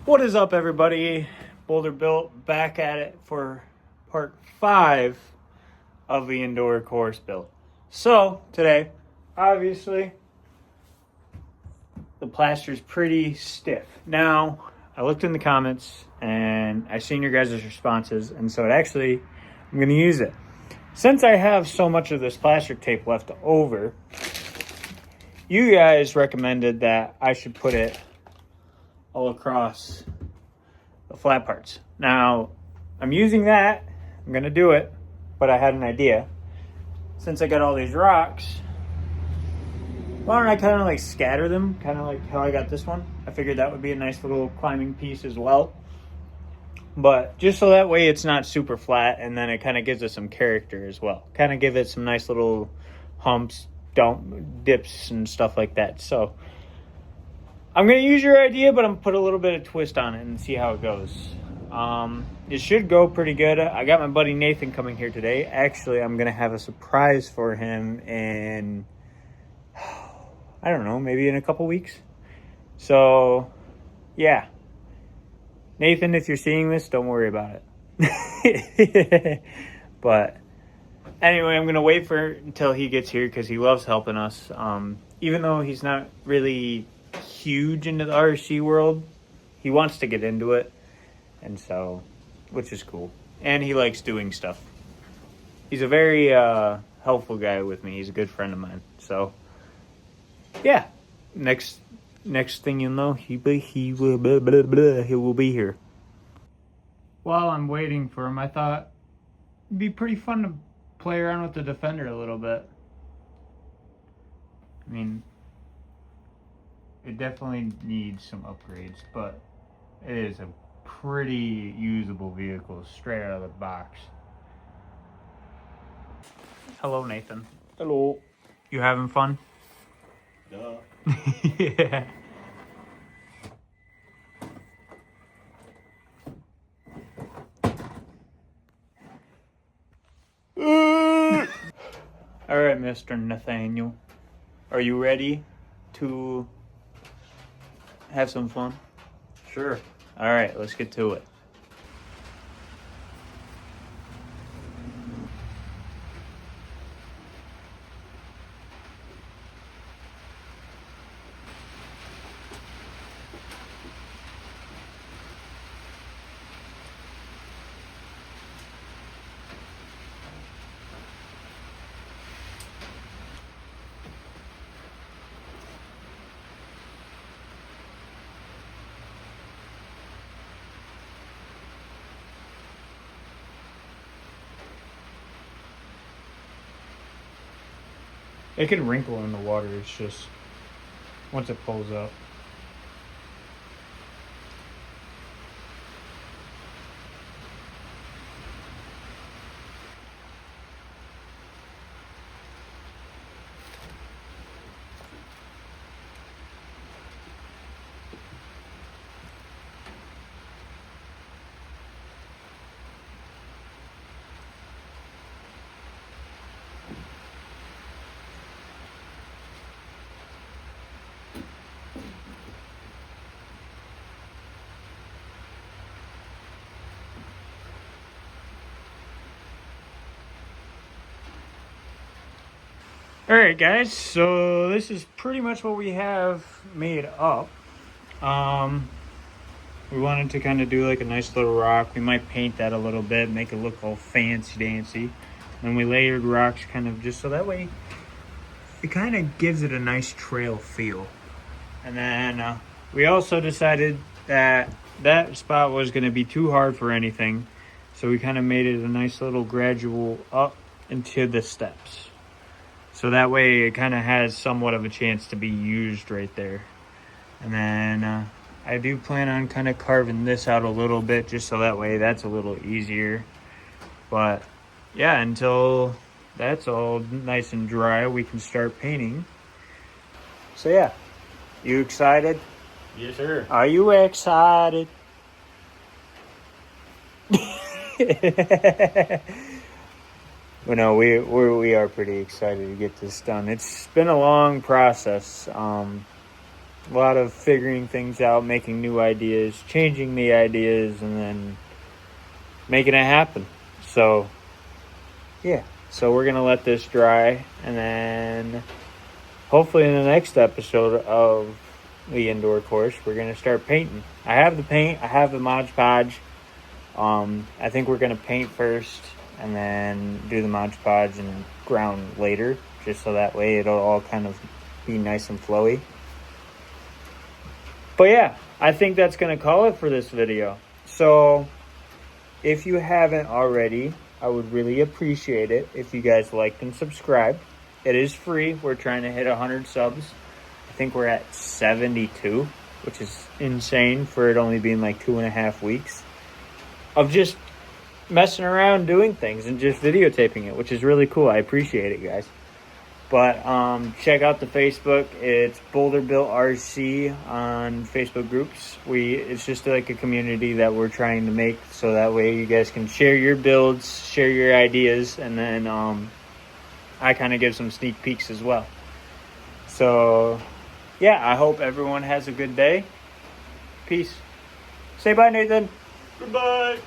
What is up, everybody? Boulder Built back at it for part 5 of the indoor course build. So today, obviously, the plaster is pretty stiff. Now, I looked in the comments and I seen your guys' responses, and so I'm going to use it. Since I have so much of this plastic tape left over, you guys recommended that I should put it all across the flat parts. Now, I'm using that. I'm going to do it, but I had an idea. Since I got all these rocks, why don't I kind of like scatter them, kind of like how I got this one. I figured that would be a nice little climbing piece as well. But just so that way it's not super flat, and then it kind of gives it some character as well. Kind of give it some nice little humps, dips, and stuff like that. So I'm going to use your idea, but I'm going to put a little bit of twist on it and see how it goes. It should go pretty good. I got my buddy Nathan coming here today. Actually, I'm going to have a surprise for him in, I don't know, maybe in a couple weeks. So, yeah. Nathan, if you're seeing this, don't worry about it. But anyway, I'm going to wait until he gets here because he loves helping us. Even though he's not really huge into the RC world, he wants to get into it, and so, which is cool. And he likes doing stuff. He's a very helpful guy with me. He's a good friend of mine. So yeah, next thing you know, he will be here. While I'm waiting for him, I thought it'd be pretty fun to play around with the Defender a little bit. I mean, it definitely needs some upgrades, but it is a pretty usable vehicle straight out of the box. Hello, Nathan. Hello. You having fun? Duh. Yeah. All right, Mr. Nathaniel. Are you ready to have some fun? Sure. All right, let's get to it. It can wrinkle in the water, it's just once it pulls up. All right, guys, so this is pretty much what we have made up. We wanted to kind of do like a nice little rock. We might paint that a little bit, make it look all fancy dancy. And we layered rocks kind of just so that way it kind of gives it a nice trail feel. And then we also decided that that spot was going to be too hard for anything. So we kind of made it a nice little gradual up into the steps. So that way it kind of has somewhat of a chance to be used right there. And then I do plan on kind of carving this out a little bit just so that way that's a little easier. But yeah, until that's all nice and dry, we can start painting. So yeah, you excited? Yes, sir. Are you excited? But no, we are pretty excited to get this done. It's been a long process. A lot of figuring things out, making new ideas, changing the ideas, and then making it happen. So, yeah. So we're going to let this dry, and then hopefully in the next episode of the indoor course, we're going to start painting. I have the paint. I have the Mod Podge. I think we're going to paint first and then do the Mod Podge and ground later, just so that way it'll all kind of be nice and flowy. But yeah, I think that's going to call it for this video. So if you haven't already, I would really appreciate it if you guys liked and subscribed. It is free. We're trying to hit 100 subs. I think we're at 72, which is insane for it only being like 2.5 weeks of just messing around doing things and just videotaping it, which is really cool. I appreciate it, guys. But check out the Facebook. It's Boulder Built RC on Facebook groups. It's just like a community that we're trying to make, so that way you guys can share your builds, share your ideas, and then I kind of give some sneak peeks as well. So yeah, I hope everyone has a good day. Peace. Say bye, Nathan. Goodbye.